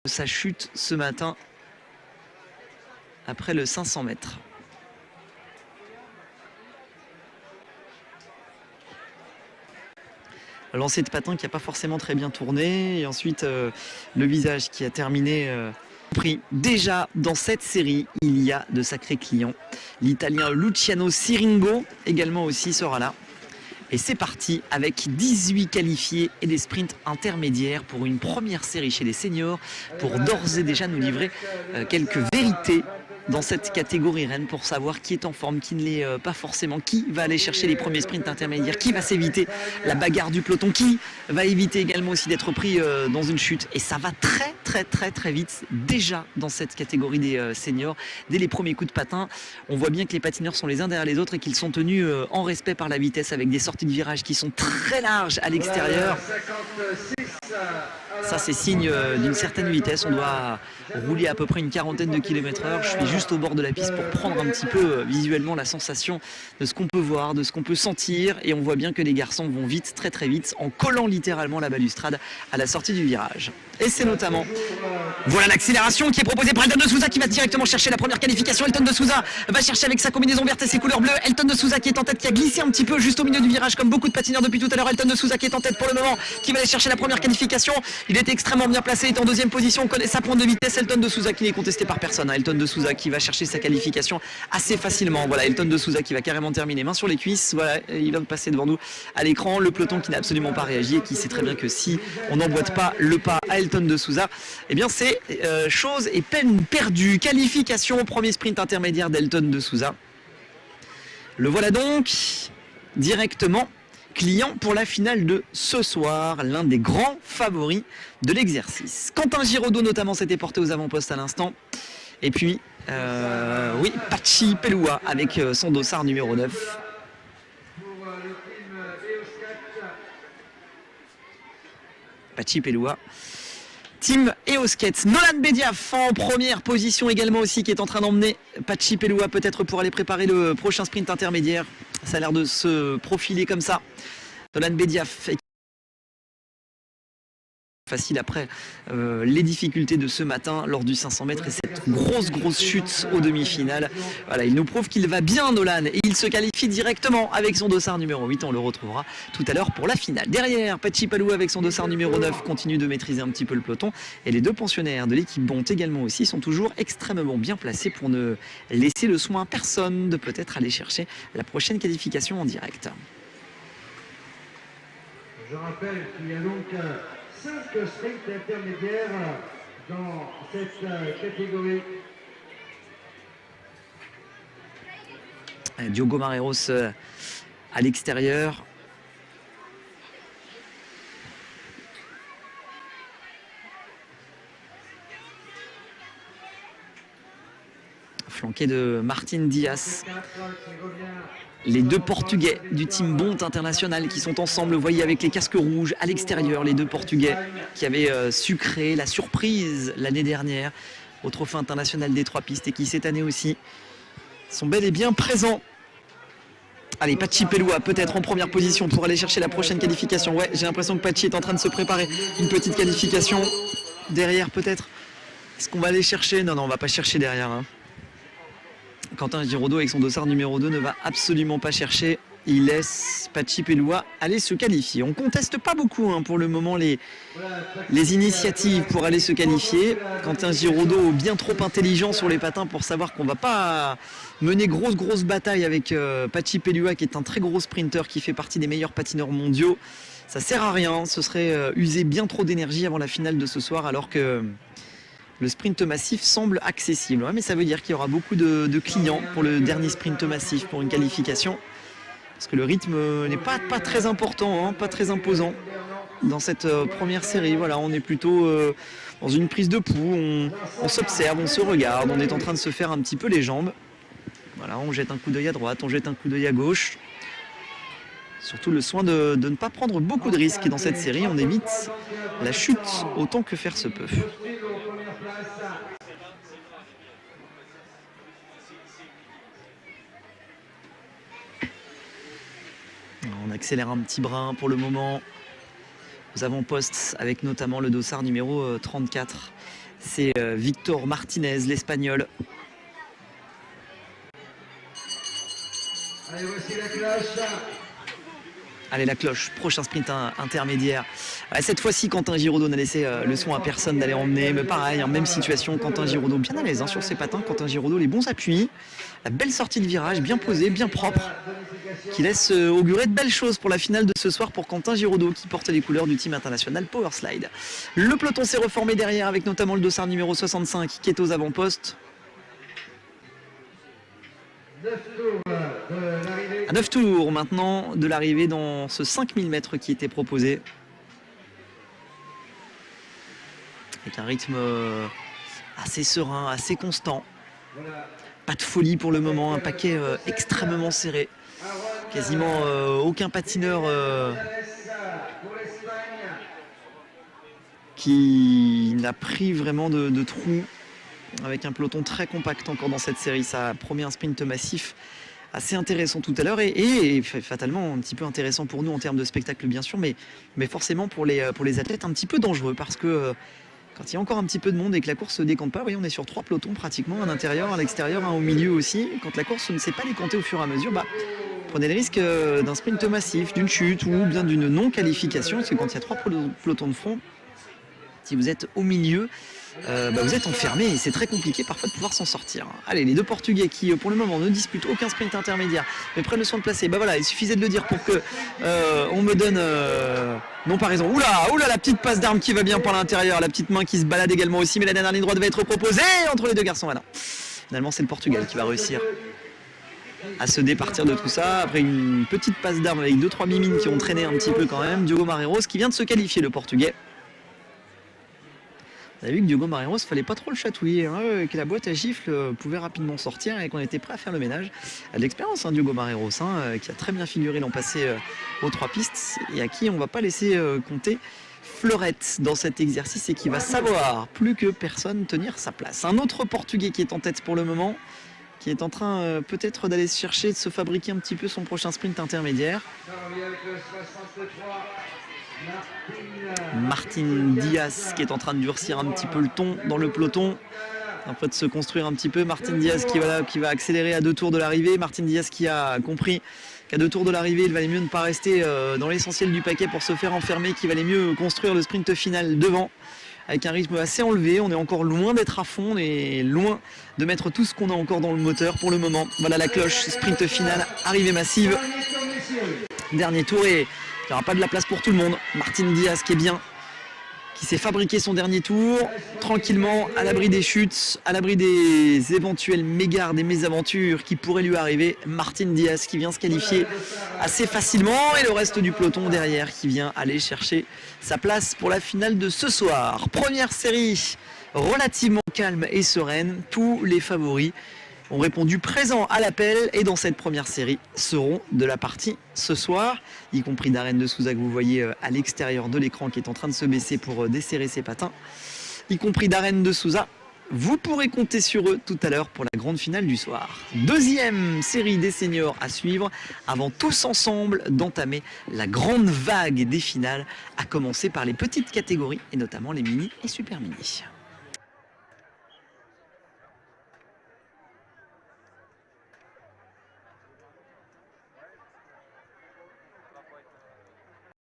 sa chute ce matin après le 500 mètres. Lancer de patin qui n'a pas forcément très bien tourné et ensuite le visage qui a terminé prix. Déjà dans cette série il y a de sacrés clients. L'italien Luciano Siringo également aussi sera là. Et c'est parti avec 18 qualifiés et des sprints intermédiaires pour une première série chez les seniors pour d'ores et déjà nous livrer quelques vérités dans cette catégorie reine pour savoir qui est en forme, qui ne l'est pas forcément, qui va aller chercher les premiers sprints intermédiaires, qui va s'éviter la bagarre du peloton, qui va éviter également aussi d'être pris dans une chute. Et ça va très vite déjà dans cette catégorie des seniors. Dès les premiers coups de patin, on voit bien que les patineurs sont les uns derrière les autres et qu'ils sont tenus en respect par la vitesse avec des sorties de virage qui sont très larges à l'extérieur. Ça c'est signe d'une certaine vitesse, on doit rouler à peu près une quarantaine de km/h. Je suis juste au bord de la piste pour prendre un petit peu visuellement la sensation de ce qu'on peut voir, de ce qu'on peut sentir, et on voit bien que les garçons vont vite, très vite, en collant littéralement la balustrade à la sortie du virage. Et c'est notamment, voilà l'accélération qui est proposée par Elton de Souza qui va directement chercher la première qualification. Elton de Souza va chercher avec sa combinaison verte et ses couleurs bleues. Elton de Souza qui est en tête, qui a glissé un petit peu juste au milieu du virage comme beaucoup de patineurs depuis tout à l'heure. Elton de Souza qui est en tête pour le moment, qui va aller chercher la première qualification. Il était extrêmement bien placé, il est en deuxième position, on connaît sa pointe de vitesse. Elton de Souza qui n'est contesté par personne. Elton de Souza qui va chercher sa qualification assez facilement. Voilà, Elton de Souza qui va carrément terminer main sur les cuisses. Voilà, il vient de passer devant nous à l'écran. Le peloton qui n'a absolument pas réagi et qui sait très bien que si on n'emboîte pas le pas à Elton de Souza, eh bien c'est chose et peine perdue. Qualification au premier sprint intermédiaire d'Elton de Souza. Le voilà donc directement client pour la finale de ce soir, l'un des grands favoris de l'exercice. Quentin Giraudot notamment s'était porté aux avant-postes à l'instant. Et puis, oui, Pachi Pelloua avec son dossard numéro 9. Pachi Pelloua. Team Eosket. Nolan Bediaf en première position également aussi qui est en train d'emmener Pachi Pelloua peut-être pour aller préparer le prochain sprint intermédiaire. Ça a l'air de se profiler comme ça. Nolan Bediaf facile après les difficultés de ce matin lors du 500 mètres et cette grosse chute aux demi-finales. Voilà, il nous prouve qu'il va bien Nolan et il se qualifie directement avec son dossard numéro 8. On le retrouvera tout à l'heure pour la finale. Derrière, Pachi Pelloua avec son dossard numéro 9 continue de maîtriser un petit peu le peloton et les deux pensionnaires de l'équipe Bont également aussi sont toujours extrêmement bien placés pour ne laisser le soin à personne de peut-être aller chercher la prochaine qualification en direct. Je rappelle qu'il y a donc 5 sprints intermédiaires dans cette catégorie. Diogo Marreiros à l'extérieur. Flanqué de Martin Diaz. Les deux Portugais du team Bont International qui sont ensemble, vous voyez, avec les casques rouges à l'extérieur, les deux Portugais qui avaient su créer la surprise l'année dernière au Trophée international des 3 pistes et qui cette année aussi sont bel et bien présents. Allez, Pachi Pelloua peut-être en première position pour aller chercher la prochaine qualification. Ouais, j'ai l'impression que Pachi est en train de se préparer une petite qualification. Derrière peut-être. Est-ce qu'on va aller chercher? Non, on va pas chercher derrière. Hein. Quentin Giraudot avec son dossard numéro 2 ne va absolument pas chercher. Il laisse Pachi Pelloua aller se qualifier. On ne conteste pas beaucoup pour le moment les initiatives pour aller se qualifier. Quentin Giraudot bien trop intelligent sur les patins pour savoir qu'on ne va pas mener grosse bataille avec Pachi Pelloua qui est un très gros sprinter qui fait partie des meilleurs patineurs mondiaux. Ça sert à rien, ce serait user bien trop d'énergie avant la finale de ce soir alors que le sprint massif semble accessible. Ouais, mais ça veut dire qu'il y aura beaucoup de clients pour le dernier sprint massif pour une qualification. Parce que le rythme n'est pas très important, pas très imposant dans cette première série. Voilà, on est plutôt dans une prise de pouls, on s'observe, on se regarde, on est en train de se faire un petit peu les jambes. Voilà, on jette un coup d'œil à droite, on jette un coup d'œil à gauche. Surtout le soin de ne pas prendre beaucoup de risques dans cette série. On évite la chute autant que faire se peut. On accélère un petit brin pour le moment aux avant-postes avec notamment le dossard numéro 34 C'est Victor Martinez, l'Espagnol. Allez, voici la cloche. Allez, la cloche, prochain sprint intermédiaire. Cette fois-ci, Quentin Giraudot n'a laissé le soin à personne d'aller emmener. Mais pareil, même situation, Quentin Giraudot bien à l'aise sur ses patins. Quentin Giraudot, les bons appuis. La belle sortie de virage, bien posée, bien propre. Qui laisse augurer de belles choses pour la finale de ce soir pour Quentin Giraudot qui porte les couleurs du team international Powerslide. Le peloton s'est reformé derrière avec notamment le dossard numéro 65 qui est aux avant-postes. 9 tours de l'arrivée. À 9 tours maintenant de l'arrivée dans ce 5000 mètres qui était proposé. Avec un rythme assez serein, assez constant. Pas de folie pour le moment, un paquet extrêmement serré. Quasiment aucun patineur qui n'a pris vraiment de trous. Avec un peloton très compact encore dans cette série. Ça promet un sprint massif assez intéressant tout à l'heure et fatalement un petit peu intéressant pour nous en termes de spectacle bien sûr, mais forcément pour les athlètes un petit peu dangereux parce que quand il y a encore un petit peu de monde et que la course se décante pas, voyez, on est sur 3 pelotons pratiquement, un intérieur, un extérieur, un au milieu aussi. Quand la course ne sait pas les compter au fur et à mesure, prenez le risque d'un sprint massif, d'une chute ou bien d'une non-qualification, parce que quand il y a 3 pelotons de front, si vous êtes au milieu, vous êtes enfermé et c'est très compliqué parfois de pouvoir s'en sortir. Allez, les deux Portugais qui pour le moment ne disputent aucun sprint intermédiaire mais prennent le soin de placer. Voilà, il suffisait de le dire pour que on me donne non pas raison. Oula, la petite passe d'armes qui va bien par l'intérieur, la petite main qui se balade également aussi, mais la dernière ligne droite va être proposée entre les deux garçons. Voilà. Finalement, c'est le Portugal qui va réussir à se départir de tout ça après une petite passe d'armes avec 2-3 mimines qui ont traîné un petit peu quand même. Diogo Marreiros qui vient de se qualifier, le Portugais. Vous avez vu que Diogo Marreiros, fallait pas trop le chatouiller, que la boîte à gifles pouvait rapidement sortir et qu'on était prêt à faire le ménage. Il a de l'expérience, Diogo Marreiros, qui a très bien figuré l'an passé aux 3 pistes et à qui on ne va pas laisser compter fleurette dans cet exercice et qui va savoir plus que personne tenir sa place. Un autre Portugais qui est en tête pour le moment, qui est en train peut-être d'aller se chercher, de se fabriquer un petit peu son prochain sprint intermédiaire. Martin Diaz qui est en train de durcir un petit peu le ton dans le peloton, en fait de se construire un petit peu. Martin Diaz qui va accélérer à 2 tours de l'arrivée. Martin Diaz qui a compris qu'à 2 tours de l'arrivée il valait mieux ne pas rester dans l'essentiel du paquet pour se faire enfermer, qu'il valait mieux construire le sprint final devant avec un rythme assez enlevé. On est encore loin d'être à fond, on est loin de mettre tout ce qu'on a encore dans le moteur pour le moment. Voilà la cloche, sprint final, arrivée massive, dernier tour et il n'y aura pas de la place pour tout le monde. Martin Diaz qui est bien, qui s'est fabriqué son dernier tour, tranquillement, à l'abri des chutes, à l'abri des éventuels mégards, des mésaventures qui pourraient lui arriver. Martin Diaz qui vient se qualifier assez facilement et le reste du peloton derrière qui vient aller chercher sa place pour la finale de ce soir. Première série relativement calme et sereine, tous les favoris ont répondu présent à l'appel et dans cette première série seront de la partie ce soir, y compris Darren de Souza que vous voyez à l'extérieur de l'écran qui est en train de se baisser pour desserrer ses patins, y compris Darren de Souza. Vous pourrez compter sur eux tout à l'heure pour la grande finale du soir. Deuxième série des seniors à suivre avant tous ensemble d'entamer la grande vague des finales, à commencer par les petites catégories et notamment les mini et super mini.